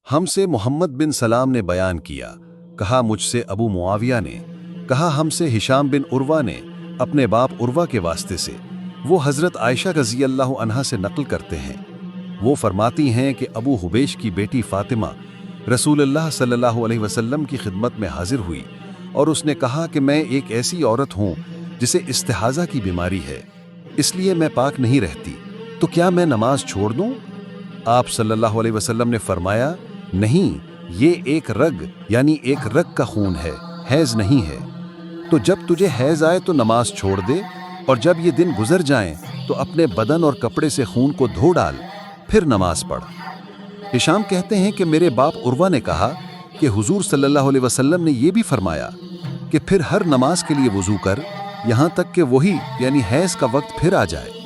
हमसे मोहम्मद बिन सलाम ने बयान किया, कहा मुझसे अबू मुआविया ने, कहा हमसे हिशाम बिन उर्वा ने अपने बाप उर्वा के वास्ते से। वो हज़रत आयशा रज़ी अल्लाह अन्हा से नक़ल करते हैं। वो फरमाती हैं कि अबू हुबैश की बेटी फ़ातिमा रसूलुल्लाह सल्लल्लाहु अलैहि वसल्लम की खिदमत में हाजिर हुई और उसने कहा कि मैं एक ऐसी औरत हूँ जिसे इस्तिहाज़ा की बीमारी है, इसलिए मैं पाक नहीं रहती, तो क्या मैं नमाज छोड़ दूँ? आप सल्लल्लाहु अलैहि वसल्लम ने फरमाया, नहीं, ये एक रग यानी एक रग का खून है, हैज़ नहीं है। तो जब तुझे हैज़ आए तो नमाज छोड़ दे, और जब ये दिन गुजर जाएं तो अपने बदन और कपड़े से खून को धो डाल, फिर नमाज पढ़। हिशाम कहते हैं कि मेरे बाप उर्वा ने कहा कि हुजूर सल्लल्लाहु अलैहि वसल्लम ने यह भी फरमाया कि फिर हर नमाज के लिए वुजू कर, यहाँ तक कि वही यानी हैज़ का वक्त फिर आ जाए।